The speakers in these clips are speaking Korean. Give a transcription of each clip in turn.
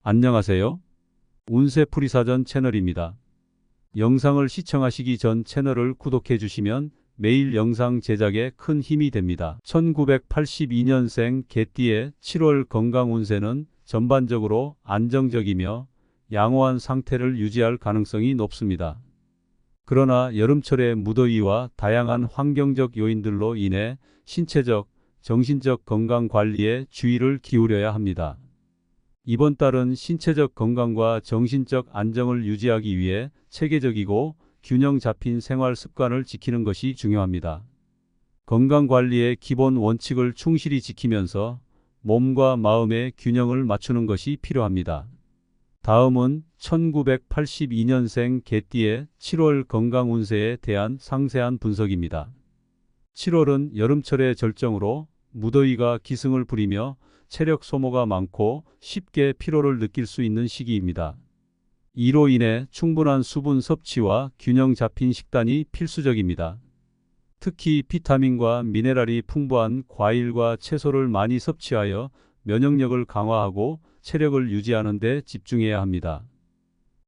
안녕하세요. 운세풀이사전 채널입니다. 영상을 시청하시기 전 채널을 구독해 주시면 매일 영상 제작에 큰 힘이 됩니다. 1982년생 개띠의 7월 건강 운세는 전반적으로 안정적이며 양호한 상태를 유지할 가능성이 높습니다. 그러나 여름철의 무더위와 다양한 환경적 요인들로 인해 신체적, 정신적 건강 관리에 주의를 기울여야 합니다. 이번 달은 신체적 건강과 정신적 안정을 유지하기 위해 체계적이고 균형 잡힌 생활 습관을 지키는 것이 중요합니다. 건강관리의 기본 원칙을 충실히 지키면서 몸과 마음의 균형을 맞추는 것이 필요합니다. 다음은 1982년생 개띠의 7월 건강 운세에 대한 상세한 분석입니다. 7월은 여름철의 절정으로 무더위가 기승을 부리며 체력 소모가 많고 쉽게 피로를 느낄 수 있는 시기입니다. 이로 인해 충분한 수분 섭취와 균형 잡힌 식단이 필수적입니다. 특히 비타민과 미네랄이 풍부한 과일과 채소를 많이 섭취하여 면역력을 강화하고 체력을 유지하는 데 집중해야 합니다.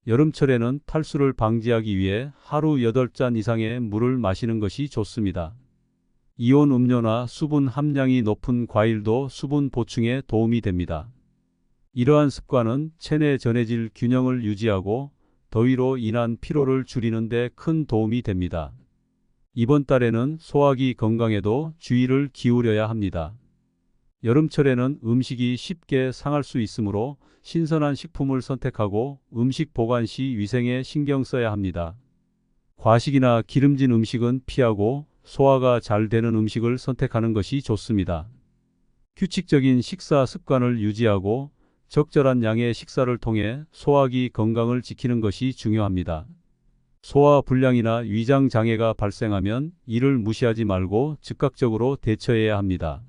여름철에는 탈수를 방지하기 위해 하루 8잔 이상의 물을 마시는 것이 좋습니다. 이온 음료나 수분 함량이 높은 과일도 수분 보충에 도움이 됩니다. 이러한 습관은 체내 전해질 균형을 유지하고 더위로 인한 피로를 줄이는 데 큰 도움이 됩니다. 이번 달에는 소화기 건강에도 주의를 기울여야 합니다. 여름철에는 음식이 쉽게 상할 수 있으므로 신선한 식품을 선택하고 음식 보관 시 위생에 신경 써야 합니다. 과식이나 기름진 음식은 피하고 소화가 잘 되는 음식을 선택하는 것이 좋습니다. 규칙적인 식사 습관을 유지하고 적절한 양의 식사를 통해 소화기 건강을 지키는 것이 중요합니다. 소화 불량이나 위장 장애가 발생하면 이를 무시하지 말고 즉각적으로 대처해야 합니다.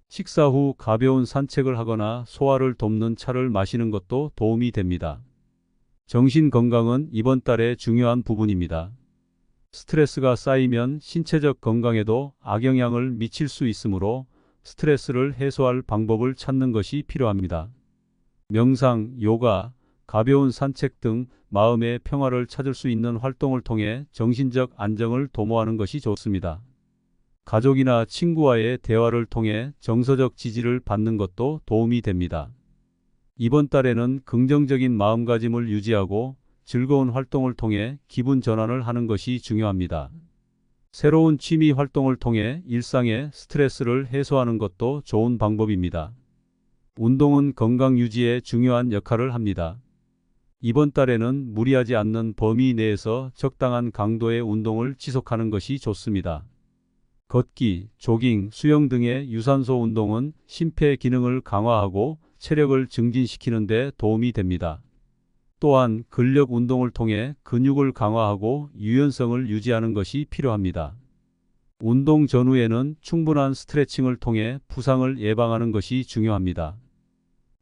식사 후 가벼운 산책을 하거나 소화를 돕는 차를 마시는 것도 도움이 됩니다. 정신 건강은 이번 달의 중요한 부분입니다. 스트레스가 쌓이면 신체적 건강에도 악영향을 미칠 수 있으므로 스트레스를 해소할 방법을 찾는 것이 필요합니다. 명상, 요가, 가벼운 산책 등 마음의 평화를 찾을 수 있는 활동을 통해 정신적 안정을 도모하는 것이 좋습니다. 가족이나 친구와의 대화를 통해 정서적 지지를 받는 것도 도움이 됩니다. 이번 달에는 긍정적인 마음가짐을 유지하고 즐거운 활동을 통해 기분 전환을 하는 것이 중요합니다. 새로운 취미 활동을 통해 일상의 스트레스를 해소하는 것도 좋은 방법입니다. 운동은 건강 유지에 중요한 역할을 합니다. 이번 달에는 무리하지 않는 범위 내에서 적당한 강도의 운동을 지속하는 것이 좋습니다. 걷기, 조깅, 수영 등의 유산소 운동은 심폐 기능을 강화하고 체력을 증진시키는 데 도움이 됩니다. 또한 근력 운동을 통해 근육을 강화하고 유연성을 유지하는 것이 필요합니다. 운동 전후에는 충분한 스트레칭을 통해 부상을 예방하는 것이 중요합니다.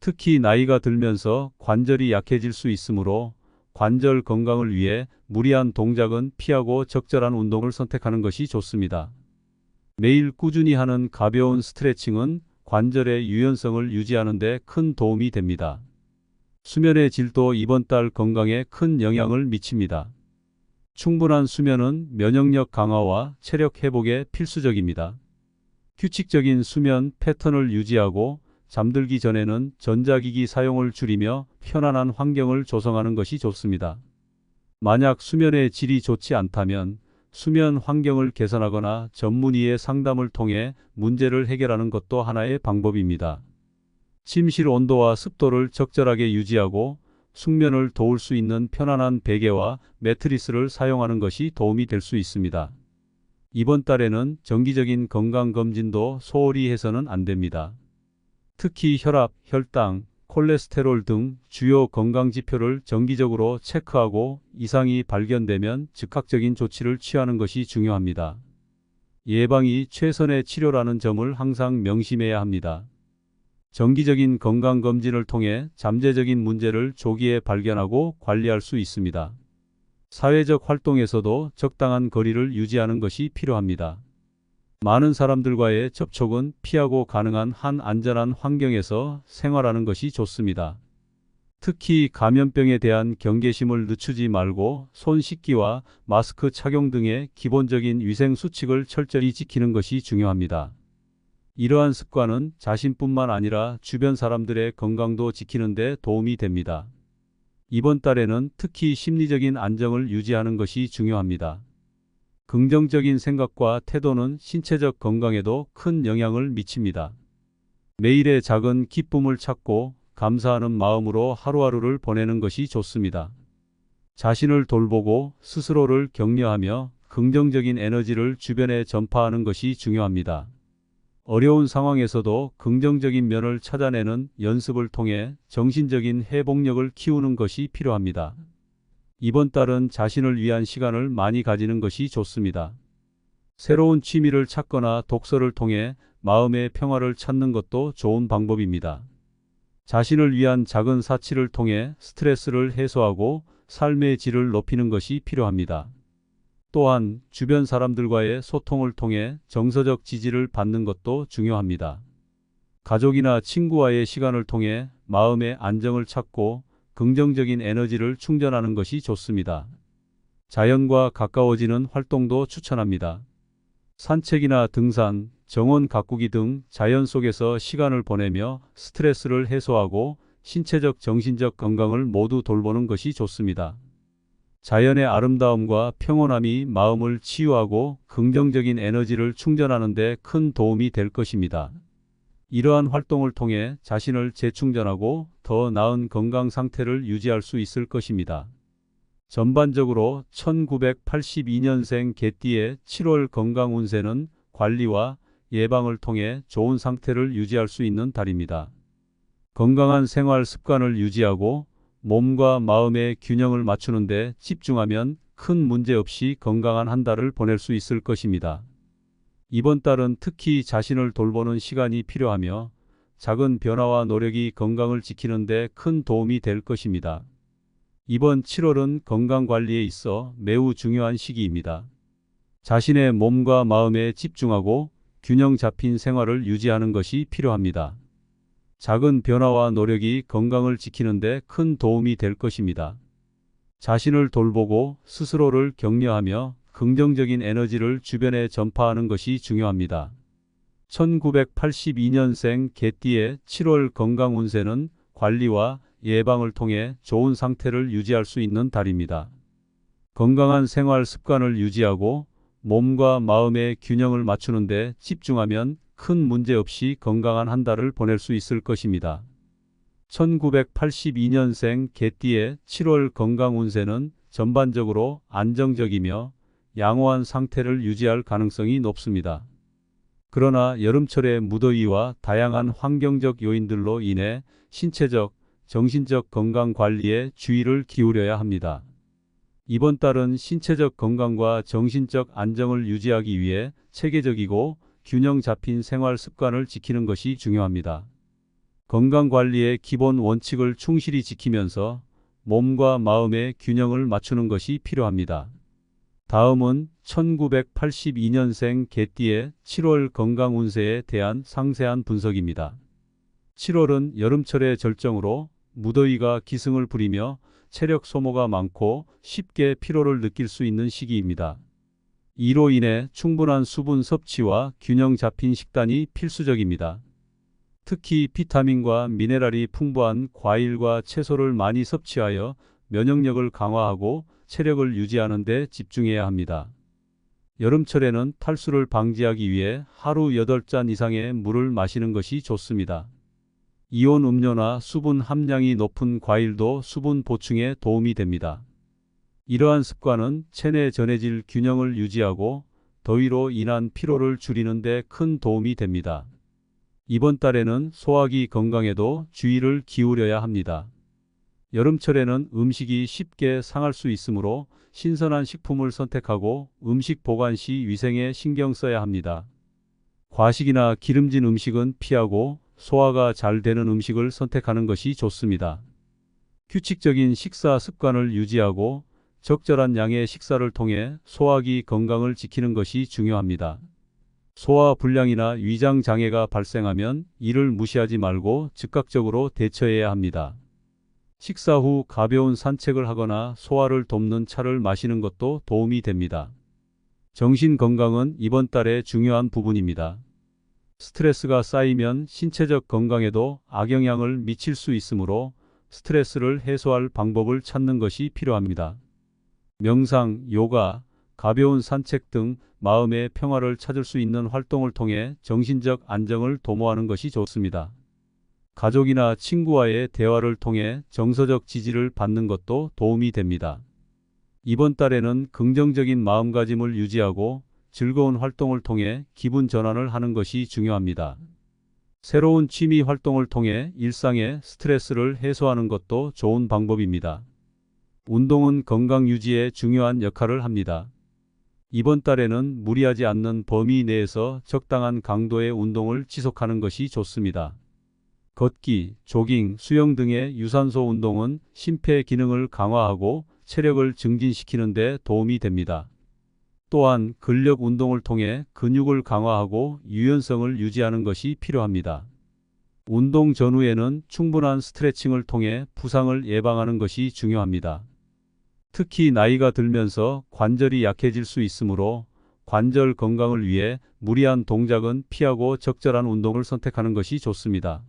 특히 나이가 들면서 관절이 약해질 수 있으므로 관절 건강을 위해 무리한 동작은 피하고 적절한 운동을 선택하는 것이 좋습니다. 매일 꾸준히 하는 가벼운 스트레칭은 관절의 유연성을 유지하는 데 큰 도움이 됩니다. 수면의 질도 이번 달 건강에 큰 영향을 미칩니다. 충분한 수면은 면역력 강화와 체력 회복에 필수적입니다. 규칙적인 수면 패턴을 유지하고 잠들기 전에는 전자기기 사용을 줄이며 편안한 환경을 조성하는 것이 좋습니다. 만약 수면의 질이 좋지 않다면 수면 환경을 개선하거나 전문의의 상담을 통해 문제를 해결하는 것도 하나의 방법입니다. 침실 온도와 습도를 적절하게 유지하고 숙면을 도울 수 있는 편안한 베개와 매트리스를 사용하는 것이 도움이 될 수 있습니다. 이번 달에는 정기적인 건강검진도 소홀히 해서는 안 됩니다. 특히 혈압, 혈당, 콜레스테롤 등 주요 건강지표를 정기적으로 체크하고 이상이 발견되면 즉각적인 조치를 취하는 것이 중요합니다. 예방이 최선의 치료라는 점을 항상 명심해야 합니다. 정기적인 건강검진을 통해 잠재적인 문제를 조기에 발견하고 관리할 수 있습니다. 사회적 활동에서도 적당한 거리를 유지하는 것이 필요합니다. 많은 사람들과의 접촉은 피하고 가능한 한 안전한 환경에서 생활하는 것이 좋습니다. 특히 감염병에 대한 경계심을 늦추지 말고 손 씻기와 마스크 착용 등의 기본적인 위생 수칙을 철저히 지키는 것이 중요합니다. 이러한 습관은 자신뿐만 아니라 주변 사람들의 건강도 지키는 데 도움이 됩니다. 이번 달에는 특히 심리적인 안정을 유지하는 것이 중요합니다. 긍정적인 생각과 태도는 신체적 건강에도 큰 영향을 미칩니다. 매일의 작은 기쁨을 찾고 감사하는 마음으로 하루하루를 보내는 것이 좋습니다. 자신을 돌보고 스스로를 격려하며 긍정적인 에너지를 주변에 전파하는 것이 중요합니다. 어려운 상황에서도 긍정적인 면을 찾아내는 연습을 통해 정신적인 회복력을 키우는 것이 필요합니다. 이번 달은 자신을 위한 시간을 많이 가지는 것이 좋습니다. 새로운 취미를 찾거나 독서를 통해 마음의 평화를 찾는 것도 좋은 방법입니다. 자신을 위한 작은 사치를 통해 스트레스를 해소하고 삶의 질을 높이는 것이 필요합니다. 또한 주변 사람들과의 소통을 통해 정서적 지지를 받는 것도 중요합니다. 가족이나 친구와의 시간을 통해 마음의 안정을 찾고 긍정적인 에너지를 충전하는 것이 좋습니다. 자연과 가까워지는 활동도 추천합니다. 산책이나 등산, 정원 가꾸기 등 자연 속에서 시간을 보내며 스트레스를 해소하고 신체적, 정신적 건강을 모두 돌보는 것이 좋습니다. 자연의 아름다움과 평온함이 마음을 치유하고 긍정적인 에너지를 충전하는 데 큰 도움이 될 것입니다. 이러한 활동을 통해 자신을 재충전하고 더 나은 건강 상태를 유지할 수 있을 것입니다. 전반적으로 1982년생 개띠의 7월 건강 운세는 관리와 예방을 통해 좋은 상태를 유지할 수 있는 달입니다. 건강한 생활 습관을 유지하고 몸과 마음의 균형을 맞추는 데 집중하면 큰 문제 없이 건강한 한 달을 보낼 수 있을 것입니다. 이번 달은 특히 자신을 돌보는 시간이 필요하며 작은 변화와 노력이 건강을 지키는 데 큰 도움이 될 것입니다. 이번 7월은 건강관리에 있어 매우 중요한 시기입니다. 자신의 몸과 마음에 집중하고 균형 잡힌 생활을 유지하는 것이 필요합니다. 작은 변화와 노력이 건강을 지키는 데 큰 도움이 될 것입니다. 자신을 돌보고 스스로를 격려하며 긍정적인 에너지를 주변에 전파하는 것이 중요합니다. 1982년생 개띠의 7월 건강 운세는 관리와 예방을 통해 좋은 상태를 유지할 수 있는 달입니다. 건강한 생활 습관을 유지하고 몸과 마음의 균형을 맞추는 데 집중하면 큰 문제 없이 건강한 한 달을 보낼 수 있을 것입니다. 1982년생 개띠의 7월 건강 운세는 전반적으로 안정적이며 양호한 상태를 유지할 가능성이 높습니다. 그러나 여름철의 무더위와 다양한 환경적 요인들로 인해 신체적, 정신적 건강 관리에 주의를 기울여야 합니다. 이번 달은 신체적 건강과 정신적 안정을 유지하기 위해 체계적이고 균형 잡힌 생활 습관을 지키는 것이 중요합니다. 건강관리의 기본 원칙을 충실히 지키면서 몸과 마음의 균형을 맞추는 것이 필요합니다. 다음은 1982년생 개띠의 7월 건강 운세에 대한 상세한 분석입니다. 7월은 여름철의 절정으로 무더위가 기승을 부리며 체력 소모가 많고 쉽게 피로를 느낄 수 있는 시기입니다. 이로 인해 충분한 수분 섭취와 균형 잡힌 식단이 필수적입니다. 특히 비타민과 미네랄이 풍부한 과일과 채소를 많이 섭취하여 면역력을 강화하고 체력을 유지하는 데 집중해야 합니다. 여름철에는 탈수를 방지하기 위해 하루 8잔 이상의 물을 마시는 것이 좋습니다. 이온 음료나 수분 함량이 높은 과일도 수분 보충에 도움이 됩니다. 이러한 습관은 체내 전해질 균형을 유지하고 더위로 인한 피로를 줄이는 데 큰 도움이 됩니다. 이번 달에는 소화기 건강에도 주의를 기울여야 합니다. 여름철에는 음식이 쉽게 상할 수 있으므로 신선한 식품을 선택하고 음식 보관 시 위생에 신경 써야 합니다. 과식이나 기름진 음식은 피하고 소화가 잘 되는 음식을 선택하는 것이 좋습니다. 규칙적인 식사 습관을 유지하고 적절한 양의 식사를 통해 소화기 건강을 지키는 것이 중요합니다. 소화 불량이나 위장 장애가 발생하면 이를 무시하지 말고 즉각적으로 대처해야 합니다. 식사 후 가벼운 산책을 하거나 소화를 돕는 차를 마시는 것도 도움이 됩니다. 정신 건강은 이번 달의 중요한 부분입니다. 스트레스가 쌓이면 신체적 건강에도 악영향을 미칠 수 있으므로 스트레스를 해소할 방법을 찾는 것이 필요합니다. 명상, 요가, 가벼운 산책 등 마음의 평화를 찾을 수 있는 활동을 통해 정신적 안정을 도모하는 것이 좋습니다. 가족이나 친구와의 대화를 통해 정서적 지지를 받는 것도 도움이 됩니다. 이번 달에는 긍정적인 마음가짐을 유지하고 즐거운 활동을 통해 기분 전환을 하는 것이 중요합니다. 새로운 취미 활동을 통해 일상의 스트레스를 해소하는 것도 좋은 방법입니다. 운동은 건강 유지에 중요한 역할을 합니다. 이번 달에는 무리하지 않는 범위 내에서 적당한 강도의 운동을 지속하는 것이 좋습니다. 걷기, 조깅, 수영 등의 유산소 운동은 심폐 기능을 강화하고 체력을 증진시키는 데 도움이 됩니다. 또한 근력 운동을 통해 근육을 강화하고 유연성을 유지하는 것이 필요합니다. 운동 전후에는 충분한 스트레칭을 통해 부상을 예방하는 것이 중요합니다. 특히 나이가 들면서 관절이 약해질 수 있으므로 관절 건강을 위해 무리한 동작은 피하고 적절한 운동을 선택하는 것이 좋습니다.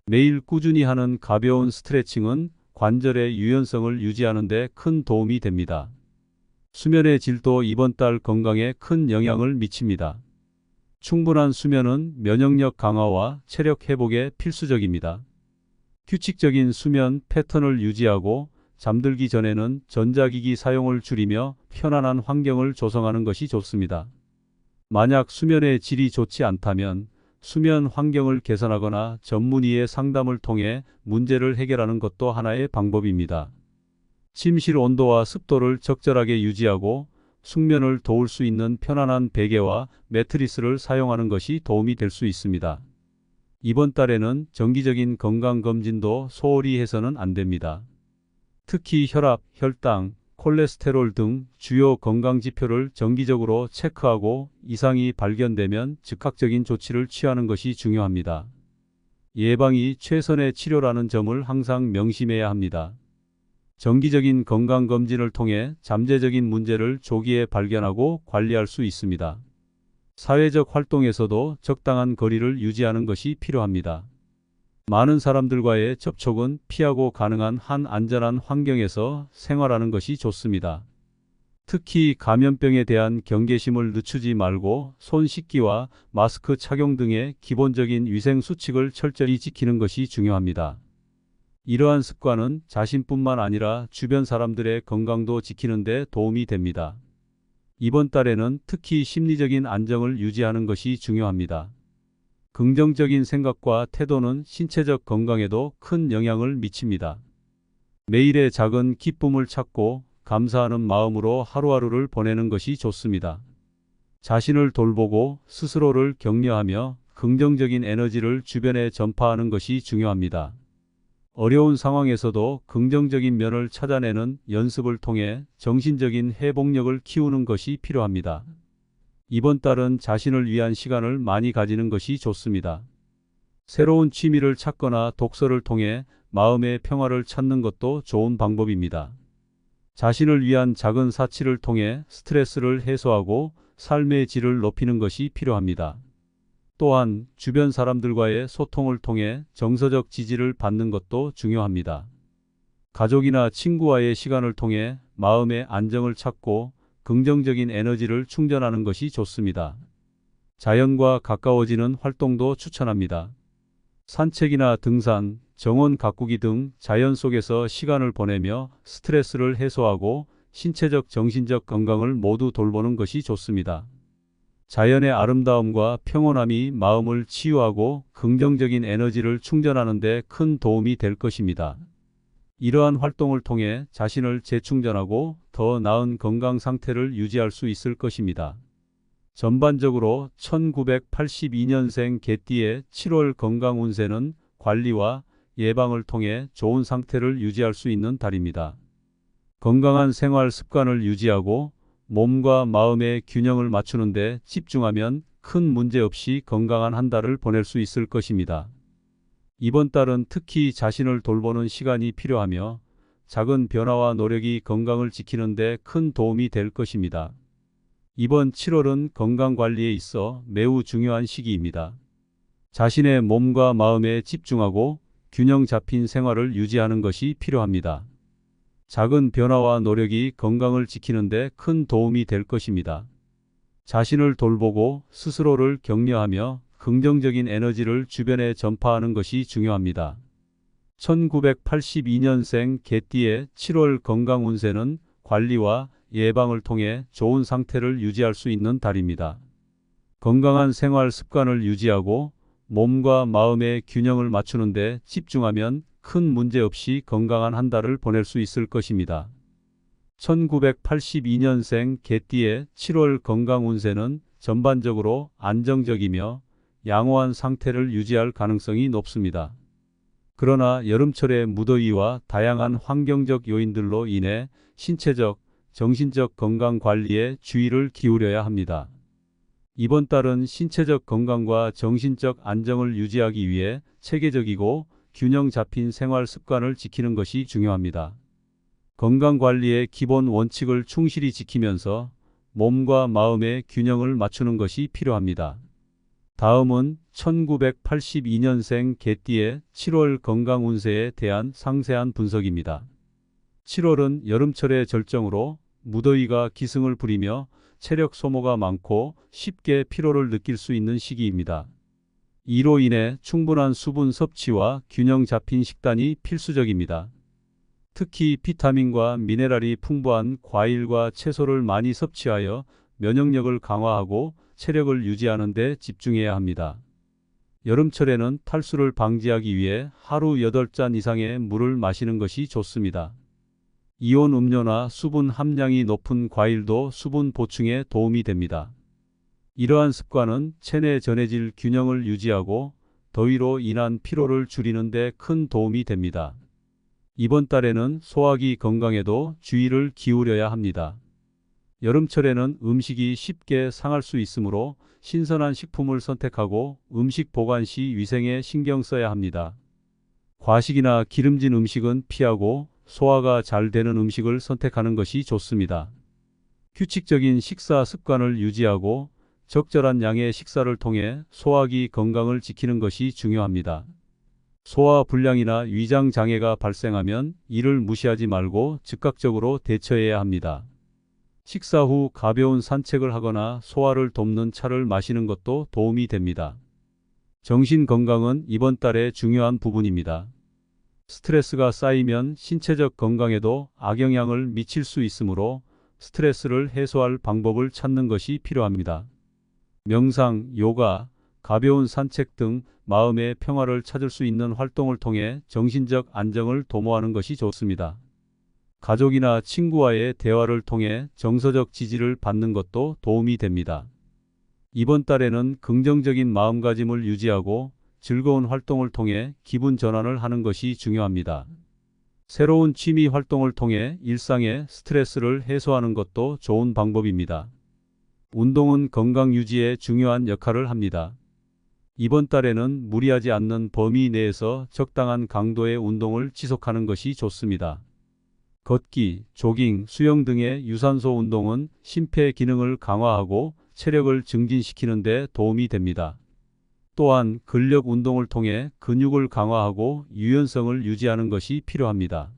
매일 꾸준히 하는 가벼운 스트레칭은 관절의 유연성을 유지하는 데 큰 도움이 됩니다. 수면의 질도 이번 달 건강에 큰 영향을 미칩니다. 충분한 수면은 면역력 강화와 체력 회복에 필수적입니다. 규칙적인 수면 패턴을 유지하고 잠들기 전에는 전자기기 사용을 줄이며 편안한 환경을 조성하는 것이 좋습니다. 만약 수면의 질이 좋지 않다면 수면 환경을 개선하거나 전문의의 상담을 통해 문제를 해결하는 것도 하나의 방법입니다. 침실 온도와 습도를 적절하게 유지하고 숙면을 도울 수 있는 편안한 베개와 매트리스를 사용하는 것이 도움이 될 수 있습니다. 이번 달에는 정기적인 건강검진도 소홀히 해서는 안 됩니다. 특히 혈압, 혈당, 콜레스테롤 등 주요 건강지표를 정기적으로 체크하고 이상이 발견되면 즉각적인 조치를 취하는 것이 중요합니다. 예방이 최선의 치료라는 점을 항상 명심해야 합니다. 정기적인 건강검진을 통해 잠재적인 문제를 조기에 발견하고 관리할 수 있습니다. 사회적 활동에서도 적당한 거리를 유지하는 것이 필요합니다. 많은 사람들과의 접촉은 피하고 가능한 한 안전한 환경에서 생활하는 것이 좋습니다. 특히 감염병에 대한 경계심을 늦추지 말고 손 씻기와 마스크 착용 등의 기본적인 위생 수칙을 철저히 지키는 것이 중요합니다. 이러한 습관은 자신뿐만 아니라 주변 사람들의 건강도 지키는 데 도움이 됩니다. 이번 달에는 특히 심리적인 안정을 유지하는 것이 중요합니다. 긍정적인 생각과 태도는 신체적 건강에도 큰 영향을 미칩니다. 매일의 작은 기쁨을 찾고 감사하는 마음으로 하루하루를 보내는 것이 좋습니다. 자신을 돌보고 스스로를 격려하며 긍정적인 에너지를 주변에 전파하는 것이 중요합니다. 어려운 상황에서도 긍정적인 면을 찾아내는 연습을 통해 정신적인 회복력을 키우는 것이 필요합니다. 이번 달은 자신을 위한 시간을 많이 가지는 것이 좋습니다. 새로운 취미를 찾거나 독서를 통해 마음의 평화를 찾는 것도 좋은 방법입니다. 자신을 위한 작은 사치를 통해 스트레스를 해소하고 삶의 질을 높이는 것이 필요합니다. 또한 주변 사람들과의 소통을 통해 정서적 지지를 받는 것도 중요합니다. 가족이나 친구와의 시간을 통해 마음의 안정을 찾고 긍정적인 에너지를 충전하는 것이 좋습니다. 자연과 가까워지는 활동도 추천합니다. 산책이나 등산, 정원 가꾸기 등 자연 속에서 시간을 보내며 스트레스를 해소하고 신체적, 정신적 건강을 모두 돌보는 것이 좋습니다. 자연의 아름다움과 평온함이 마음을 치유하고 긍정적인 에너지를 충전하는 데 큰 도움이 될 것입니다. 이러한 활동을 통해 자신을 재충전하고 더 나은 건강 상태를 유지할 수 있을 것입니다. 전반적으로 1982년생 개띠의 7월 건강 운세는 관리와 예방을 통해 좋은 상태를 유지할 수 있는 달입니다. 건강한 생활 습관을 유지하고 몸과 마음의 균형을 맞추는 데 집중하면 큰 문제 없이 건강한 한 달을 보낼 수 있을 것입니다. 이번 달은 특히 자신을 돌보는 시간이 필요하며 작은 변화와 노력이 건강을 지키는 데 큰 도움이 될 것입니다. 이번 7월은 건강 관리에 있어 매우 중요한 시기입니다. 자신의 몸과 마음에 집중하고 균형 잡힌 생활을 유지하는 것이 필요합니다. 작은 변화와 노력이 건강을 지키는 데 큰 도움이 될 것입니다. 자신을 돌보고 스스로를 격려하며 긍정적인 에너지를 주변에 전파하는 것이 중요합니다. 1982년생 개띠의 7월 건강 운세는 관리와 예방을 통해 좋은 상태를 유지할 수 있는 달입니다. 건강한 생활 습관을 유지하고 몸과 마음의 균형을 맞추는 데 집중하면 큰 문제 없이 건강한 한 달을 보낼 수 있을 것입니다. 1982년생 개띠의 7월 건강 운세는 전반적으로 안정적이며 양호한 상태를 유지할 가능성이 높습니다. 그러나 여름철의 무더위와 다양한 환경적 요인들로 인해 신체적, 정신적 건강 관리에 주의를 기울여야 합니다. 이번 달은 신체적 건강과 정신적 안정을 유지하기 위해 체계적이고 균형 잡힌 생활 습관을 지키는 것이 중요합니다. 건강 관리의 기본 원칙을 충실히 지키면서 몸과 마음의 균형을 맞추는 것이 필요합니다. 다음은 1982년생 개띠의 7월 건강 운세에 대한 상세한 분석입니다. 7월은 여름철의 절정으로 무더위가 기승을 부리며 체력 소모가 많고 쉽게 피로를 느낄 수 있는 시기입니다. 이로 인해 충분한 수분 섭취와 균형 잡힌 식단이 필수적입니다. 특히 비타민과 미네랄이 풍부한 과일과 채소를 많이 섭취하여 면역력을 강화하고 체력을 유지하는 데 집중해야 합니다. 여름철에는 탈수를 방지하기 위해 하루 8잔 이상의 물을 마시는 것이 좋습니다. 이온 음료나 수분 함량이 높은 과일도 수분 보충에 도움이 됩니다. 이러한 습관은 체내 전해질 균형을 유지하고 더위로 인한 피로를 줄이는 데 큰 도움이 됩니다. 이번 달에는 소화기 건강에도 주의를 기울여야 합니다. 여름철에는 음식이 쉽게 상할 수 있으므로 신선한 식품을 선택하고 음식 보관 시 위생에 신경 써야 합니다. 과식이나 기름진 음식은 피하고 소화가 잘 되는 음식을 선택하는 것이 좋습니다. 규칙적인 식사 습관을 유지하고 적절한 양의 식사를 통해 소화기 건강을 지키는 것이 중요합니다. 소화 불량이나 위장 장애가 발생하면 이를 무시하지 말고 즉각적으로 대처해야 합니다. 식사 후 가벼운 산책을 하거나 소화를 돕는 차를 마시는 것도 도움이 됩니다. 정신 건강은 이번 달의 중요한 부분입니다. 스트레스가 쌓이면 신체적 건강에도 악영향을 미칠 수 있으므로 스트레스를 해소할 방법을 찾는 것이 필요합니다. 명상, 요가, 가벼운 산책 등 마음의 평화를 찾을 수 있는 활동을 통해 정신적 안정을 도모하는 것이 좋습니다. 가족이나 친구와의 대화를 통해 정서적 지지를 받는 것도 도움이 됩니다. 이번 달에는 긍정적인 마음가짐을 유지하고 즐거운 활동을 통해 기분 전환을 하는 것이 중요합니다. 새로운 취미 활동을 통해 일상의 스트레스를 해소하는 것도 좋은 방법입니다. 운동은 건강 유지에 중요한 역할을 합니다. 이번 달에는 무리하지 않는 범위 내에서 적당한 강도의 운동을 지속하는 것이 좋습니다. 걷기, 조깅, 수영 등의 유산소 운동은 심폐 기능을 강화하고 체력을 증진시키는 데 도움이 됩니다. 또한 근력 운동을 통해 근육을 강화하고 유연성을 유지하는 것이 필요합니다.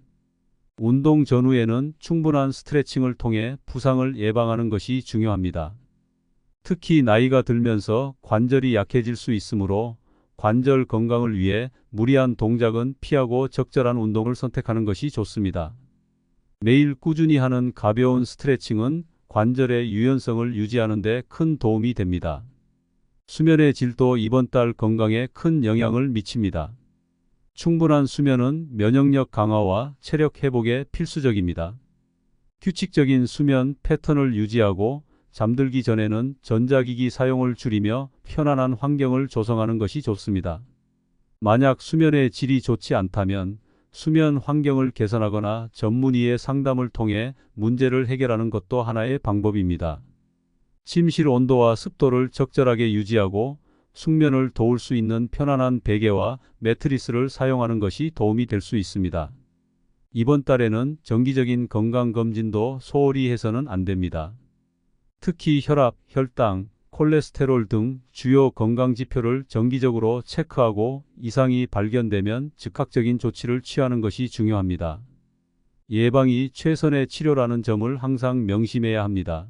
운동 전후에는 충분한 스트레칭을 통해 부상을 예방하는 것이 중요합니다. 특히 나이가 들면서 관절이 약해질 수 있으므로 관절 건강을 위해 무리한 동작은 피하고 적절한 운동을 선택하는 것이 좋습니다. 매일 꾸준히 하는 가벼운 스트레칭은 관절의 유연성을 유지하는 데 큰 도움이 됩니다. 수면의 질도 이번 달 건강에 큰 영향을 미칩니다. 충분한 수면은 면역력 강화와 체력 회복에 필수적입니다. 규칙적인 수면 패턴을 유지하고 잠들기 전에는 전자기기 사용을 줄이며 편안한 환경을 조성하는 것이 좋습니다. 만약 수면의 질이 좋지 않다면 수면 환경을 개선하거나 전문의의 상담을 통해 문제를 해결하는 것도 하나의 방법입니다. 침실 온도와 습도를 적절하게 유지하고 숙면을 도울 수 있는 편안한 베개와 매트리스를 사용하는 것이 도움이 될 수 있습니다. 이번 달에는 정기적인 건강검진도 소홀히 해서는 안 됩니다. 특히 혈압, 혈당, 콜레스테롤 등 주요 건강지표를 정기적으로 체크하고 이상이 발견되면 즉각적인 조치를 취하는 것이 중요합니다. 예방이 최선의 치료라는 점을 항상 명심해야 합니다.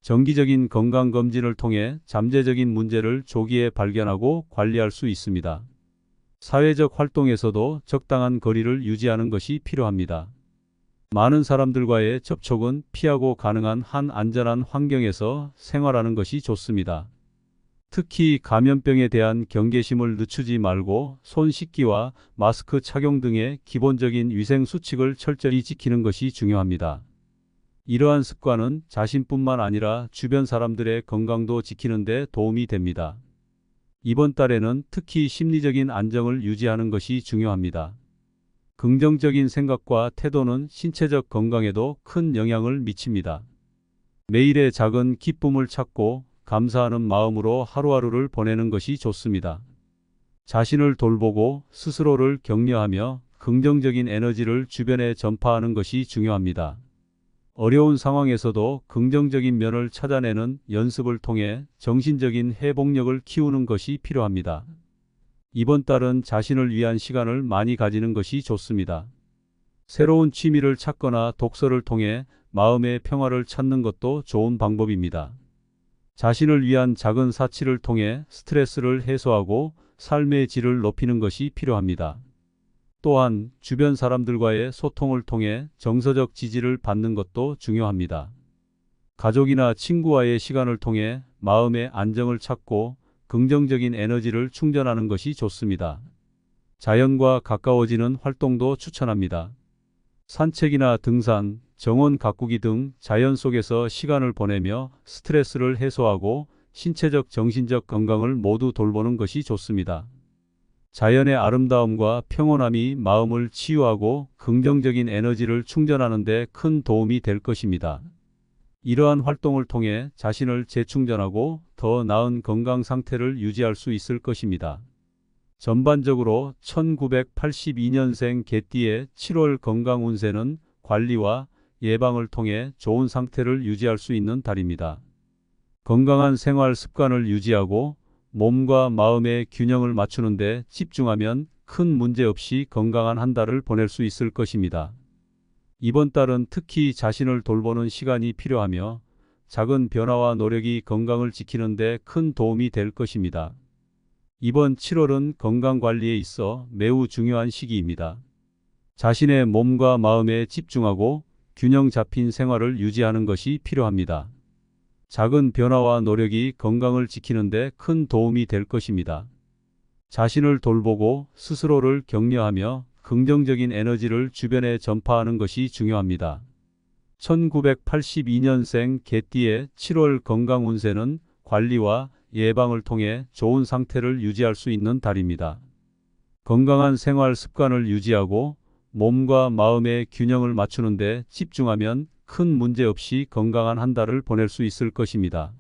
정기적인 건강검진을 통해 잠재적인 문제를 조기에 발견하고 관리할 수 있습니다. 사회적 활동에서도 적당한 거리를 유지하는 것이 필요합니다. 많은 사람들과의 접촉은 피하고 가능한 한 안전한 환경에서 생활하는 것이 좋습니다. 특히 감염병에 대한 경계심을 늦추지 말고 손 씻기와 마스크 착용 등의 기본적인 위생 수칙을 철저히 지키는 것이 중요합니다. 이러한 습관은 자신뿐만 아니라 주변 사람들의 건강도 지키는 데 도움이 됩니다. 이번 달에는 특히 심리적인 안정을 유지하는 것이 중요합니다. 긍정적인 생각과 태도는 신체적 건강에도 큰 영향을 미칩니다. 매일의 작은 기쁨을 찾고 감사하는 마음으로 하루하루를 보내는 것이 좋습니다. 자신을 돌보고 스스로를 격려하며 긍정적인 에너지를 주변에 전파하는 것이 중요합니다. 어려운 상황에서도 긍정적인 면을 찾아내는 연습을 통해 정신적인 회복력을 키우는 것이 필요합니다. 이번 달은 자신을 위한 시간을 많이 가지는 것이 좋습니다. 새로운 취미를 찾거나 독서를 통해 마음의 평화를 찾는 것도 좋은 방법입니다. 자신을 위한 작은 사치를 통해 스트레스를 해소하고 삶의 질을 높이는 것이 필요합니다. 또한 주변 사람들과의 소통을 통해 정서적 지지를 받는 것도 중요합니다. 가족이나 친구와의 시간을 통해 마음의 안정을 찾고 긍정적인 에너지를 충전하는 것이 좋습니다. 자연과 가까워지는 활동도 추천합니다. 산책이나 등산, 정원 가꾸기 등 자연 속에서 시간을 보내며 스트레스를 해소하고 신체적, 정신적 건강을 모두 돌보는 것이 좋습니다. 자연의 아름다움과 평온함이 마음을 치유하고 긍정적인 에너지를 충전하는 데 큰 도움이 될 것입니다. 이러한 활동을 통해 자신을 재충전하고 더 나은 건강 상태를 유지할 수 있을 것입니다. 전반적으로 1982년생 개띠의 7월 건강 운세는 관리와 예방을 통해 좋은 상태를 유지할 수 있는 달입니다. 건강한 생활 습관을 유지하고 몸과 마음의 균형을 맞추는 데 집중하면 큰 문제 없이 건강한 한 달을 보낼 수 있을 것입니다. 이번 달은 특히 자신을 돌보는 시간이 필요하며 작은 변화와 노력이 건강을 지키는 데 큰 도움이 될 것입니다. 이번 7월은 건강관리에 있어 매우 중요한 시기입니다. 자신의 몸과 마음에 집중하고 균형 잡힌 생활을 유지하는 것이 필요합니다. 작은 변화와 노력이 건강을 지키는 데 큰 도움이 될 것입니다. 자신을 돌보고 스스로를 격려하며 긍정적인 에너지를 주변에 전파하는 것이 중요합니다. 1982년생 개띠의 7월 건강 운세는 관리와 예방을 통해 좋은 상태를 유지할 수 있는 달입니다. 건강한 생활 습관을 유지하고 몸과 마음의 균형을 맞추는 데 집중하면 큰 문제 없이 건강한 한 달을 보낼 수 있을 것입니다.